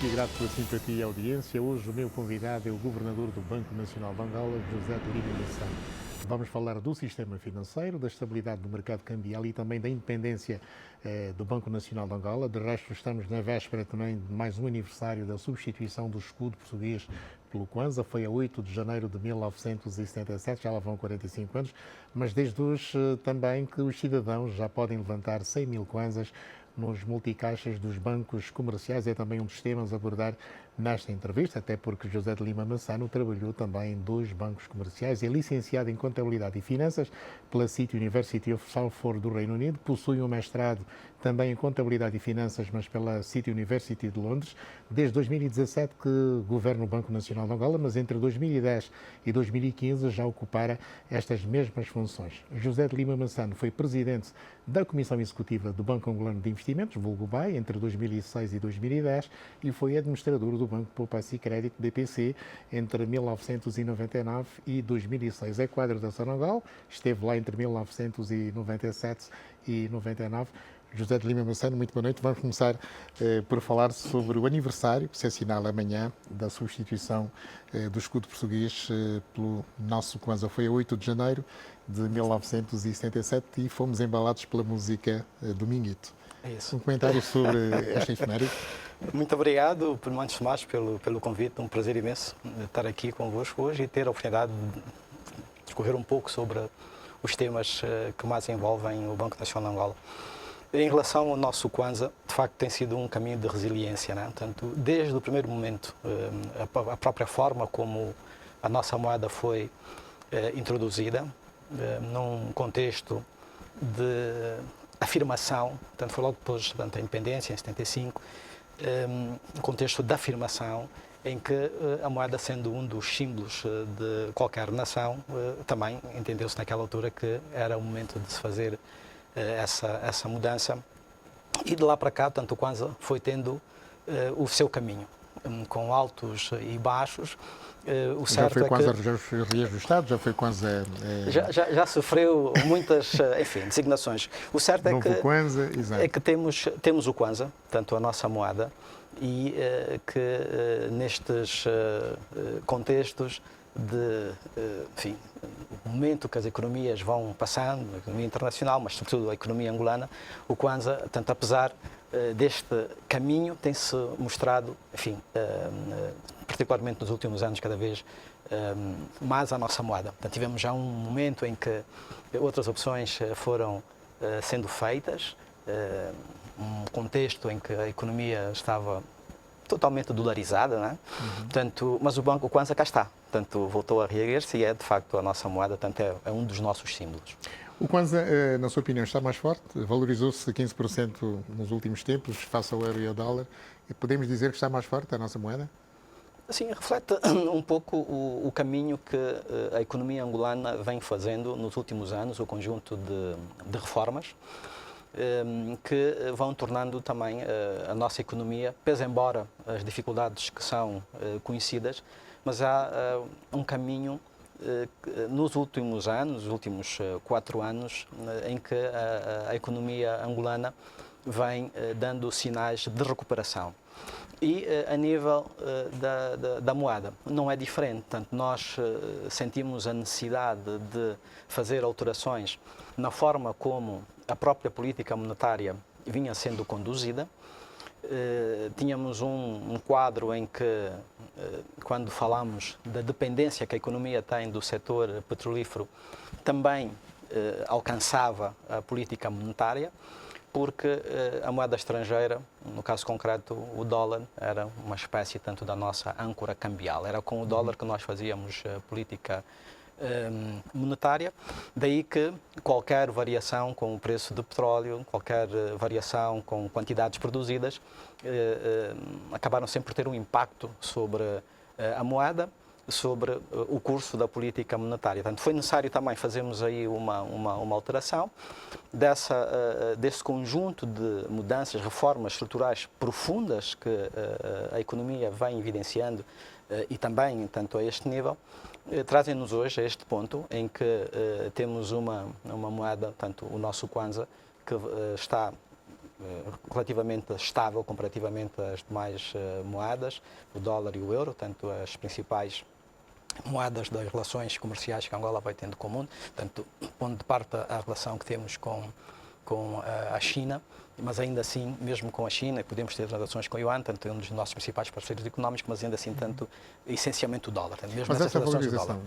e grato pela simpatia e audiência. Hoje o meu convidado é o Governador do Banco Nacional de Angola, José de Lima Massano. Vamos falar do sistema financeiro, da estabilidade do mercado cambial e também da independência do Banco Nacional de Angola. De resto, estamos na véspera também de mais um aniversário da substituição do escudo português pelo Kwanza. Foi a 8 de janeiro de 1977, já lá vão 45 anos, mas desde hoje também que os cidadãos já podem levantar 100 mil Kwanzas nos multicaixas dos bancos comerciais. É também um dos temas a abordar nesta entrevista, até porque José de Lima Massano trabalhou também em dois bancos comerciais, é licenciado em Contabilidade e Finanças pela City University of Salford do Reino Unido, possui um mestrado também em Contabilidade e Finanças, mas pela City University de Londres. Desde 2017 que governa o Banco Nacional de Angola, mas entre 2010 e 2015 já ocupara estas mesmas funções. José de Lima Massano foi presidente da Comissão Executiva do Banco Angolano de Investimentos, vulgo BAE, entre 2006 e 2010 e foi administrador do Banco de Poupança e Crédito, BPC, entre 1999 e 2006. É quadro da Sonangol, esteve lá entre 1997 e 99. José de Lima Massano, muito boa noite. Vamos começar por falar sobre o aniversário que se assinala amanhã da substituição do escudo português pelo nosso Kwanza. Foi a 8 de janeiro de 1977 e fomos embalados pela música Dominguito. É isso. Um comentário sobre esta efeméride? Muito obrigado, antes de mais, pelo convite. Um prazer imenso estar aqui convosco hoje e ter a oportunidade de discorrer um pouco sobre os temas que mais envolvem o Banco Nacional de Angola. Em relação ao nosso Kwanza, de facto tem sido um caminho de resiliência, né? Portanto, desde o primeiro momento, a própria forma como a nossa moeda foi introduzida, num contexto de afirmação, portanto foi logo depois da independência, em 75, um contexto de afirmação em que a moeda, sendo um dos símbolos de qualquer nação, também entendeu-se naquela altura que era o momento de se fazer essa mudança, e de lá para cá, tanto o Kwanza foi tendo o seu caminho, com altos e baixos. O certo já foi Kwanza que Reis do Estado, já foi Kwanza... Já sofreu muitas, enfim, designações. O certo Novo Kwanza, exato. é que temos o Kwanza, tanto a nossa moeda, e que nestes contextos de, enfim, o momento que as economias vão passando, a economia internacional, mas sobretudo a economia angolana, o Kwanza, tanto apesar deste caminho, tem-se mostrado, enfim, particularmente nos últimos anos, cada vez mais a nossa moeda. Portanto, tivemos já um momento em que outras opções foram sendo feitas, um contexto em que a economia estava totalmente dolarizada, né? Portanto, mas o Kwanza cá está, portanto, voltou a reerguer-se e é de facto a nossa moeda, portanto, é um dos nossos símbolos. O Kwanza, na sua opinião, está mais forte? Valorizou-se 15% nos últimos tempos, face ao euro e ao dólar. E podemos dizer que está mais forte a nossa moeda? Sim, reflete um pouco o caminho que a economia angolana vem fazendo nos últimos anos, o conjunto de reformas que vão tornando também a nossa economia, pese embora as dificuldades que são conhecidas, mas há um caminho nos últimos anos, os últimos 4 anos, em que a economia angolana vem dando sinais de recuperação. E a nível da moeda não é diferente, portanto nós sentimos a necessidade de fazer alterações na forma como a própria política monetária vinha sendo conduzida. Tínhamos um quadro em que, quando falamos da dependência que a economia tem do setor petrolífero, também alcançava a política monetária, porque a moeda estrangeira, no caso concreto o dólar, era uma espécie tanto da nossa âncora cambial. Era com o dólar que nós fazíamos política monetária, daí que qualquer variação com o preço do petróleo, qualquer variação com quantidades produzidas, acabaram sempre por ter um impacto sobre a moeda, sobre o curso da política monetária. Portanto, foi necessário também fazermos aí uma alteração desse conjunto de mudanças, reformas estruturais profundas que a economia vem evidenciando e também, tanto a este nível, trazem-nos hoje a este ponto em que temos uma moeda, tanto o nosso Kwanza, que está relativamente estável comparativamente às demais moedas, o dólar e o euro, tanto as principais moedas das relações comerciais que Angola vai tendo com o mundo, tanto pondo de parte a relação que temos com a China, mas ainda assim, mesmo com a China, podemos ter relações com o Yuan, tanto é um dos nossos principais parceiros económicos, mas ainda assim, tanto, essencialmente o dólar. Mesmo mas essa relações valorização,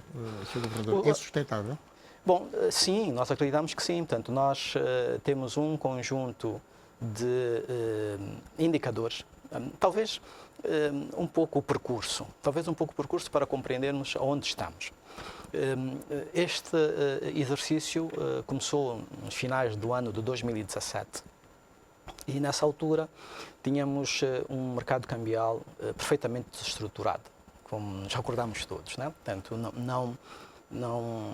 Sr. Governador, é sustentável? Bom, sim, nós acreditamos que sim. Portanto, nós temos um conjunto de indicadores, talvez um pouco o percurso, para compreendermos onde estamos. Este exercício começou nos finais do ano de 2017 e, nessa altura, tínhamos um mercado cambial perfeitamente desestruturado, como nos recordamos todos, né? Portanto, não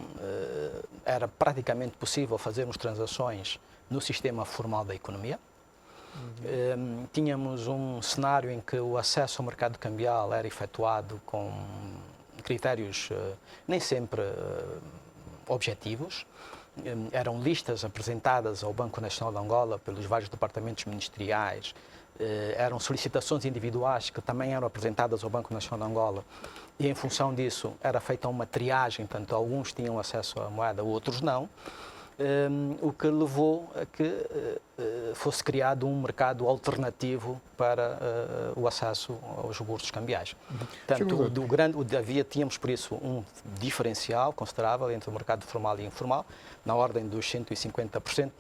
era praticamente possível fazermos transações no sistema formal da economia. Tínhamos um cenário em que o acesso ao mercado cambial era efetuado com critérios nem sempre objetivos. Eram listas apresentadas ao Banco Nacional de Angola pelos vários departamentos ministeriais, eram solicitações individuais que também eram apresentadas ao Banco Nacional de Angola e, em função disso, era feita uma triagem, portanto, alguns tinham acesso à moeda, outros não, o que levou a que fosse criado um mercado alternativo para o acesso aos recursos cambiais. Portanto, tínhamos, por isso, um diferencial considerável entre o mercado formal e informal, na ordem dos 150%,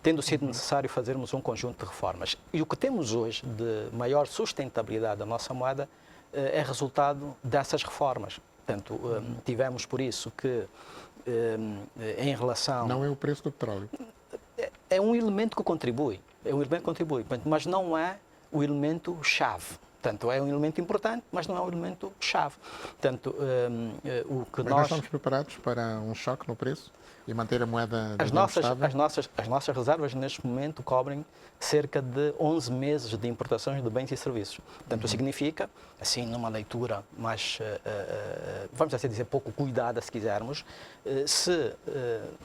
tendo sido necessário fazermos um conjunto de reformas. E o que temos hoje de maior sustentabilidade da nossa moeda é resultado dessas reformas. Portanto, tivemos, por isso, que em relação... Não é o preço do petróleo. É um elemento que contribui, mas não é o elemento chave. Portanto, é um elemento importante, mas não é um elemento chave. Portanto, o que nós estamos preparados para um choque no preço e manter a moeda estável? As nossas reservas, neste momento, cobrem cerca de 11 meses de importações de bens e serviços. Portanto, significa, assim, numa leitura mais, vamos assim dizer, pouco cuidada, se quisermos, se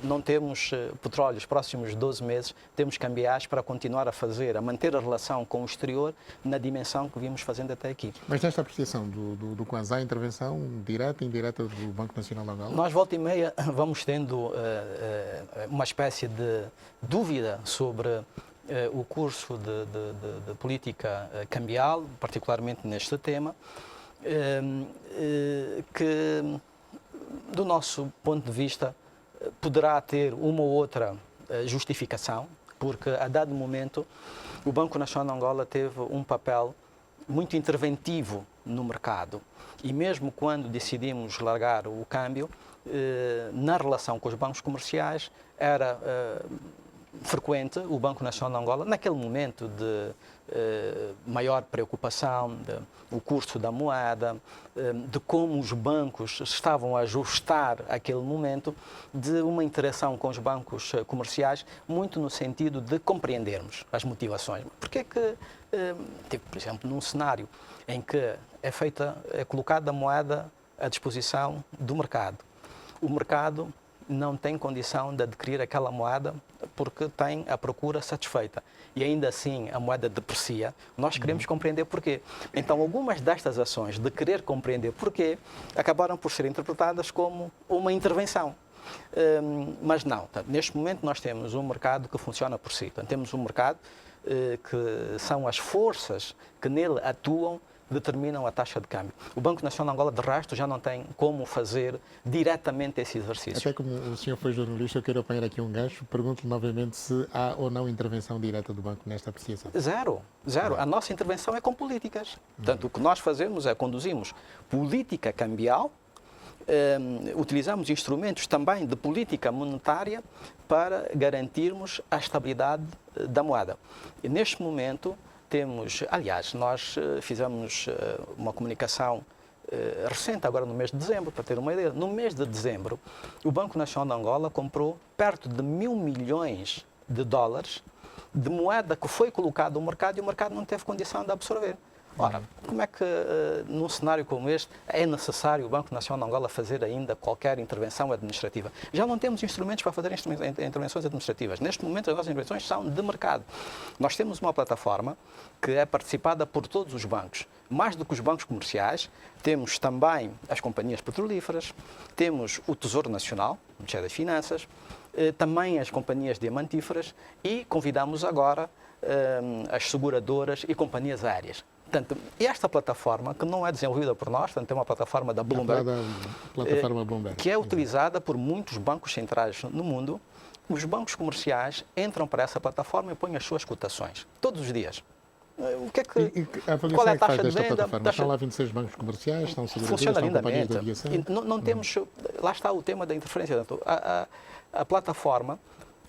não temos petróleo nos próximos 12 meses, temos cambiais para continuar a manter a relação com o exterior na dimensão que vimos fazendo até aqui. Mas nesta apreciação do Kwanza, a intervenção direta e indireta do Banco Nacional de Angola? Nós, volta e meia, vamos tendo uma espécie de dúvida sobre o curso de política cambial, particularmente neste tema, que, do nosso ponto de vista, poderá ter uma ou outra justificação, porque, a dado momento, o Banco Nacional de Angola teve um papel muito interventivo no mercado. E mesmo quando decidimos largar o câmbio, na relação com os bancos comerciais, era frequente o Banco Nacional de Angola, naquele momento de maior preocupação, o curso da moeda, de como os bancos estavam a ajustar aquele momento, de uma interação com os bancos comerciais, muito no sentido de compreendermos as motivações. Porque é que, por exemplo, num cenário em que é colocada a moeda à disposição do mercado, o mercado não tem condição de adquirir aquela moeda porque tem a procura satisfeita e ainda assim a moeda deprecia, nós queremos compreender porquê. Então, algumas destas ações de querer compreender porquê acabaram por ser interpretadas como uma intervenção. Mas não, neste momento nós temos um mercado que funciona por si. Portanto, temos um mercado que são as forças que nele atuam determinam a taxa de câmbio. O Banco Nacional de Angola, de resto, já não tem como fazer diretamente esse exercício. Até como o senhor foi jornalista, eu quero apanhar aqui um gancho. Pergunto-lhe novamente se há ou não intervenção direta do Banco nesta apreciação. Zero. A nossa intervenção é com políticas. Portanto, o que nós fazemos é conduzimos política cambial, utilizamos instrumentos também de política monetária para garantirmos a estabilidade da moeda. E neste momento, aliás, nós fizemos uma comunicação recente, agora no mês de dezembro, para ter uma ideia. No mês de dezembro, o Banco Nacional de Angola comprou perto de 1.000 milhões de dólares de moeda que foi colocada no mercado e o mercado não teve condição de absorver. Ora, como é que num cenário como este é necessário o Banco Nacional de Angola fazer ainda qualquer intervenção administrativa? Já não temos instrumentos para fazer intervenções administrativas. Neste momento as nossas intervenções são de mercado. Nós temos uma plataforma que é participada por todos os bancos. Mais do que os bancos comerciais, temos também as companhias petrolíferas, temos o Tesouro Nacional, o Ministério das Finanças, também as companhias diamantíferas e convidamos agora as seguradoras e companhias aéreas. Portanto, esta plataforma, que não é desenvolvida por nós, portanto, é uma plataforma da Bloomberg, plataforma Bloomberg, que é utilizada por muitos bancos centrais no mundo. Os bancos comerciais entram para essa plataforma e põem as suas cotações, todos os dias. O que é que, qual é a taxa de venda? Estão lá 26 bancos comerciais, estão seguradoras, estão companhias de aviação? Não temos, lá está o tema da interferência. A plataforma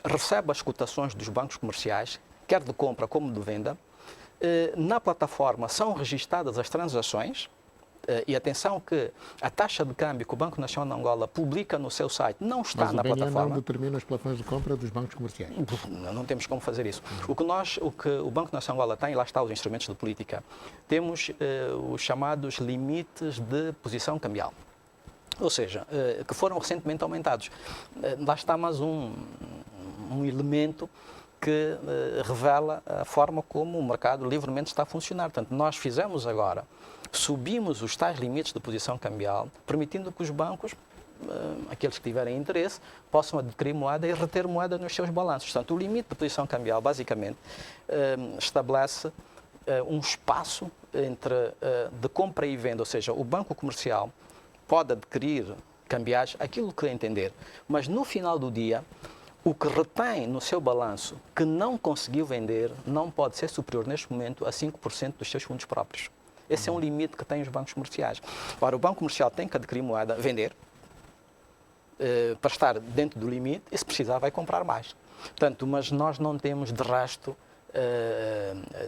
recebe as cotações dos bancos comerciais, quer de compra como de venda. Na plataforma são registadas as transações e atenção que a taxa de câmbio que o Banco Nacional de Angola publica no seu site não está na plataforma. Mas o BNA não determina os plafões de compra dos bancos comerciais. Não temos como fazer isso. O que o Banco Nacional de Angola tem, e lá está os instrumentos de política, temos os chamados limites de posição cambial. Ou seja, que foram recentemente aumentados. Lá está mais um elemento que revela a forma como o mercado livremente está a funcionar. Portanto, nós fizemos agora, subimos os tais limites de posição cambial, permitindo que os bancos, aqueles que tiverem interesse, possam adquirir moeda e reter moeda nos seus balanços. Portanto, o limite de posição cambial, basicamente, estabelece um espaço de compra e venda, ou seja, o banco comercial pode adquirir cambiais aquilo que entender, mas no final do dia, o que retém no seu balanço que não conseguiu vender não pode ser superior neste momento a 5% dos seus fundos próprios. Esse é um limite que têm os bancos comerciais. Ora, o banco comercial tem que adquirir moeda, vender, para estar dentro do limite, e se precisar vai comprar mais. Portanto, mas nós não temos de resto,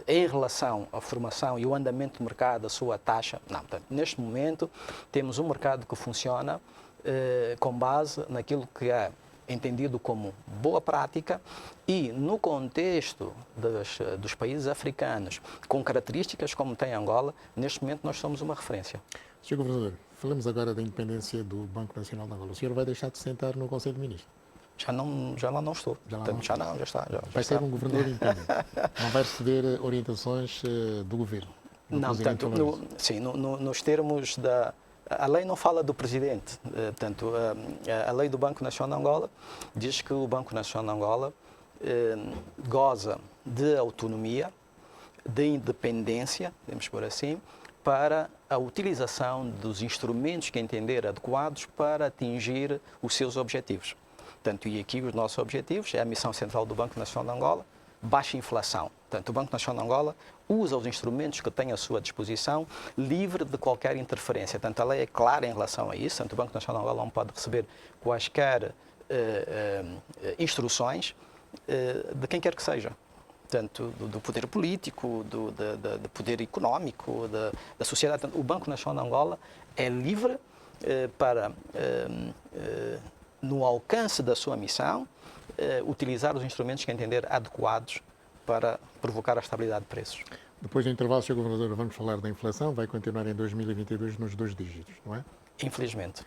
em relação à formação e o andamento do mercado, a sua taxa, não. Portanto, neste momento temos um mercado que funciona com base naquilo que é entendido como boa prática e no contexto dos países africanos, com características como tem Angola, neste momento nós somos uma referência. Sr. Governador, falamos agora da independência do Banco Nacional de Angola. O senhor vai deixar de sentar no Conselho de Ministros? Já lá não estou. Já está. Vai ser um governador independente. Não vai receber orientações do governo? Não, portanto, nos termos da... A lei não fala do presidente. Portanto, a lei do Banco Nacional de Angola diz que o Banco Nacional de Angola goza de autonomia, de independência, podemos pôr assim, para a utilização dos instrumentos que entender adequados para atingir os seus objetivos. Portanto, e aqui os nossos objetivos é a missão central do Banco Nacional de Angola, baixa inflação. Portanto, o Banco Nacional de Angola usa os instrumentos que tem à sua disposição, livre de qualquer interferência. Portanto, a lei é clara em relação a isso. Portanto, o Banco Nacional de Angola não pode receber quaisquer instruções de quem quer que seja. Portanto, do poder político, do poder económico, da sociedade. Portanto, o Banco Nacional de Angola é livre para, no alcance da sua missão, utilizar os instrumentos que entender adequados para provocar a estabilidade de preços. Depois do intervalo, Sr. Governador, vamos falar da inflação. Vai continuar em 2022 nos 2 dígitos, não é? Infelizmente.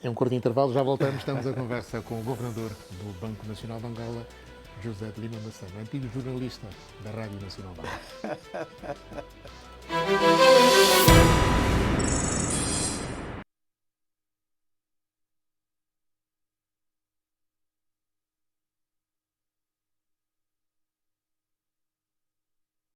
É um curto intervalo, já voltamos. Estamos a conversa com o Governador do Banco Nacional de Angola, José de Lima Massano, antigo jornalista da Rádio Nacional de Angola.